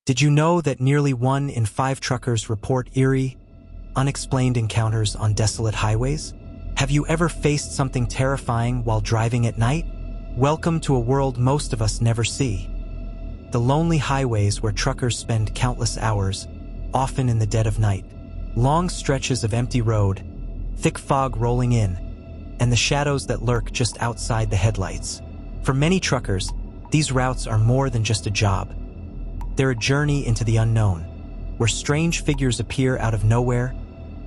Did you know that nearly 1 in 5 truckers report eerie, unexplained encounters on desolate highways? Have you ever faced something terrifying while driving at night? Welcome to a world most of us never see. The lonely highways where truckers spend countless hours, often in the dead of night. Long stretches of empty road, thick fog rolling in, and the shadows that lurk just outside the headlights. For many truckers, these routes are more than just a job. They're a journey into the unknown, where strange figures appear out of nowhere,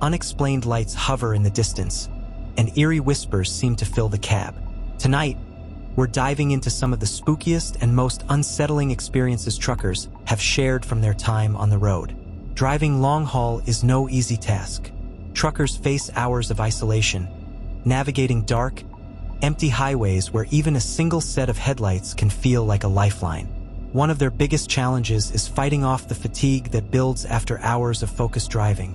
unexplained lights hover in the distance, and eerie whispers seem to fill the cab. Tonight, we're diving into some of the spookiest and most unsettling experiences truckers have shared from their time on the road. Driving long haul is no easy task. Truckers face hours of isolation, navigating dark, empty highways where even a single set of headlights can feel like a lifeline. One of their biggest challenges is fighting off the fatigue that builds after hours of focused driving,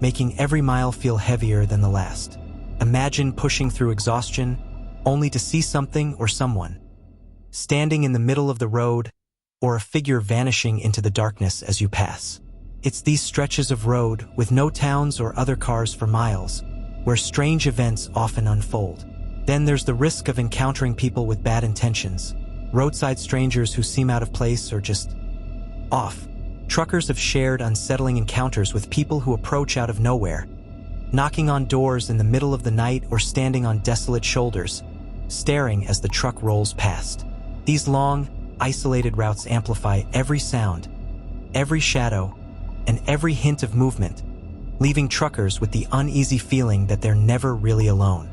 making every mile feel heavier than the last. Imagine pushing through exhaustion, only to see something or someone standing in the middle of the road, or a figure vanishing into the darkness as you pass. It's these stretches of road, with no towns or other cars for miles, where strange events often unfold. Then there's the risk of encountering people with bad intentions, roadside strangers who seem out of place or just off. Truckers have shared unsettling encounters with people who approach out of nowhere, knocking on doors in the middle of the night or standing on desolate shoulders, staring as the truck rolls past. These long, isolated routes amplify every sound, every shadow, and every hint of movement, leaving truckers with the uneasy feeling that they're never really alone.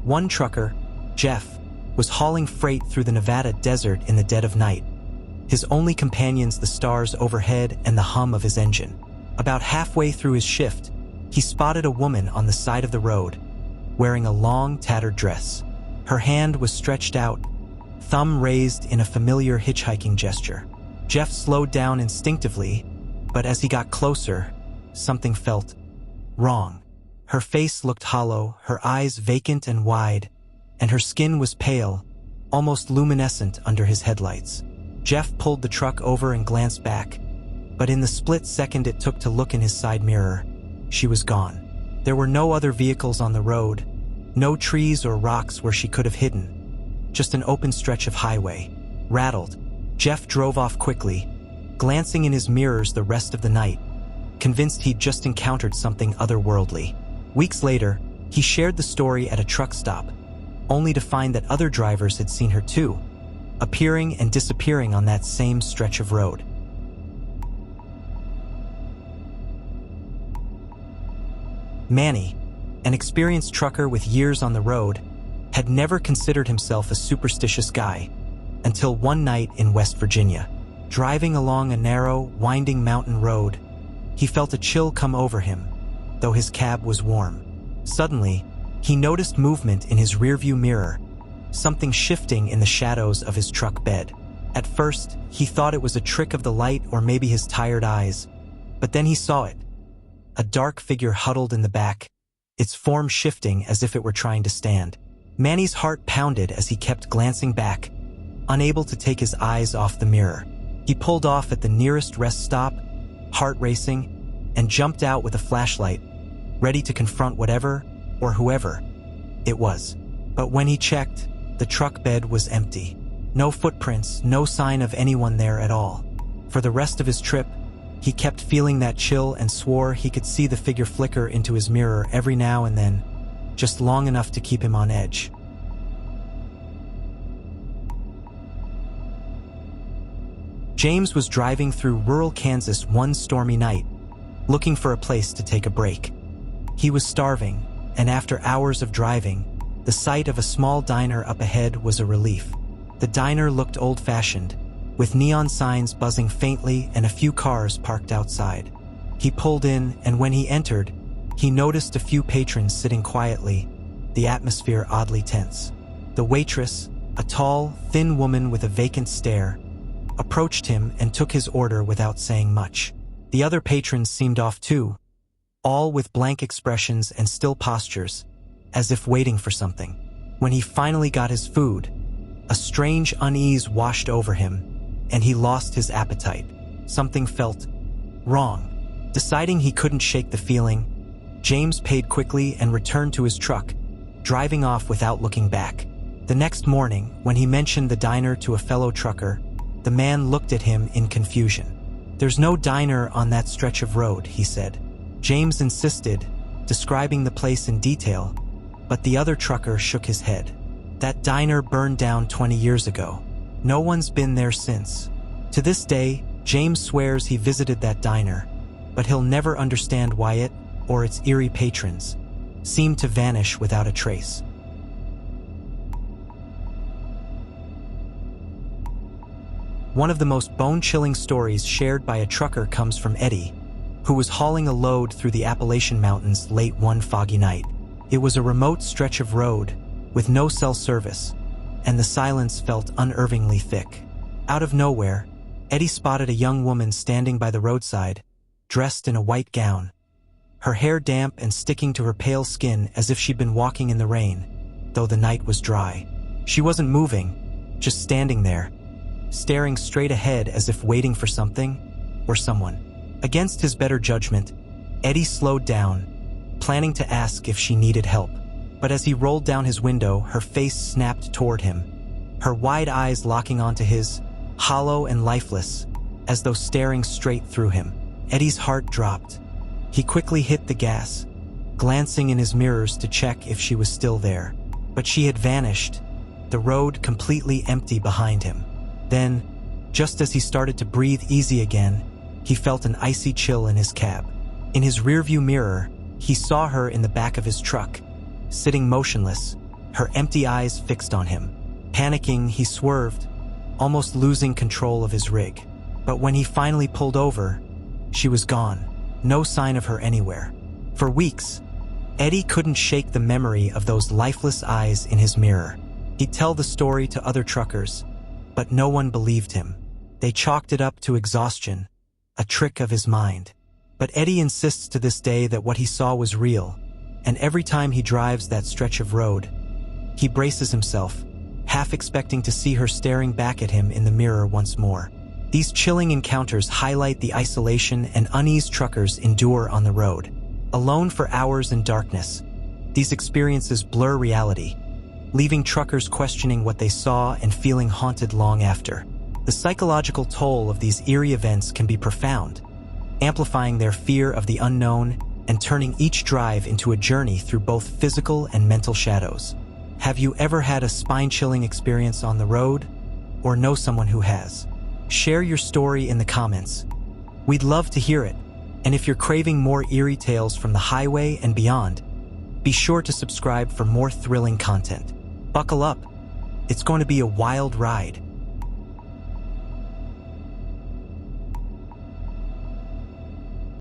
One trucker, Jeff, was hauling freight through the Nevada desert in the dead of night, his only companions the stars overhead and the hum of his engine. About halfway through his shift, he spotted a woman on the side of the road, wearing a long, tattered dress. Her hand was stretched out, thumb raised in a familiar hitchhiking gesture. Jeff slowed down instinctively, but as he got closer, something felt wrong. Her face looked hollow, her eyes vacant and wide, and her skin was pale, almost luminescent under his headlights. Jeff pulled the truck over and glanced back, but in the split second it took to look in his side mirror, she was gone. There were no other vehicles on the road, no trees or rocks where she could have hidden, just an open stretch of highway. Rattled, Jeff drove off quickly, glancing in his mirrors the rest of the night, convinced he'd just encountered something otherworldly. Weeks later, he shared the story at a truck stop, only to find that other drivers had seen her too, appearing and disappearing on that same stretch of road. Manny, an experienced trucker with years on the road, had never considered himself a superstitious guy until one night in West Virginia. Driving along a narrow, winding mountain road, he felt a chill come over him, though his cab was warm. Suddenly, he noticed movement in his rearview mirror, something shifting in the shadows of his truck bed. At first, he thought it was a trick of the light or maybe his tired eyes, but then he saw it. A dark figure huddled in the back, its form shifting as if it were trying to stand. Manny's heart pounded as he kept glancing back, unable to take his eyes off the mirror. He pulled off at the nearest rest stop, heart racing, and jumped out with a flashlight, ready to confront whatever or whoever it was. But when he checked, the truck bed was empty. No footprints, no sign of anyone there at all. For the rest of his trip, he kept feeling that chill and swore he could see the figure flicker into his mirror every now and then, just long enough to keep him on edge. James was driving through rural Kansas one stormy night, looking for a place to take a break. He was starving, and after hours of driving, the sight of a small diner up ahead was a relief. The diner looked old-fashioned, with neon signs buzzing faintly and a few cars parked outside. He pulled in, and when he entered, he noticed a few patrons sitting quietly, the atmosphere oddly tense. The waitress, a tall, thin woman with a vacant stare, approached him and took his order without saying much. The other patrons seemed off too, all with blank expressions and still postures, as if waiting for something. When he finally got his food, A strange unease washed over him, and he lost his appetite. Something felt wrong. Deciding he couldn't shake the feeling, James paid quickly and returned to his truck, driving off without looking back. The next morning, when he mentioned the diner to a fellow trucker, the man looked at him in confusion. "There's no diner on that stretch of road," he said. James insisted, describing the place in detail, but the other trucker shook his head. "That diner burned down 20 years ago. No one's been there since." To this day, James swears he visited that diner, but he'll never understand why it, or its eerie patrons, seemed to vanish without a trace. One of the most bone-chilling stories shared by a trucker comes from Eddie, who was hauling a load through the Appalachian Mountains late one foggy night. It was a remote stretch of road with no cell service, and the silence felt unnervingly thick. Out of nowhere, Eddie spotted a young woman standing by the roadside, dressed in a white gown, her hair damp and sticking to her pale skin as if she'd been walking in the rain, though the night was dry. She wasn't moving, just standing there, staring straight ahead as if waiting for something or someone. Against his better judgment, Eddie slowed down, planning to ask if she needed help. But as he rolled down his window, her face snapped toward him, her wide eyes locking onto his, hollow and lifeless, as though staring straight through him. Eddie's heart dropped. He quickly hit the gas, glancing in his mirrors to check if she was still there. But she had vanished, the road completely empty behind him. Then, just as he started to breathe easy again, he felt an icy chill in his cab. In his rearview mirror, he saw her in the back of his truck, sitting motionless, her empty eyes fixed on him. Panicking, he swerved, almost losing control of his rig. But when he finally pulled over, she was gone, no sign of her anywhere. For weeks, Eddie couldn't shake the memory of those lifeless eyes in his mirror. He'd tell the story to other truckers, but no one believed him. They chalked it up to exhaustion, a trick of his mind. But Eddie insists to this day that what he saw was real, and every time he drives that stretch of road, he braces himself, half expecting to see her staring back at him in the mirror once more. These chilling encounters highlight the isolation and unease truckers endure on the road. Alone for hours in darkness, these experiences blur reality, leaving truckers questioning what they saw and feeling haunted long after. The psychological toll of these eerie events can be profound, amplifying their fear of the unknown and turning each drive into a journey through both physical and mental shadows. Have you ever had a spine-chilling experience on the road, or know someone who has? Share your story in the comments. We'd love to hear it, and if you're craving more eerie tales from the highway and beyond, be sure to subscribe for more thrilling content. Buckle up. It's going to be a wild ride.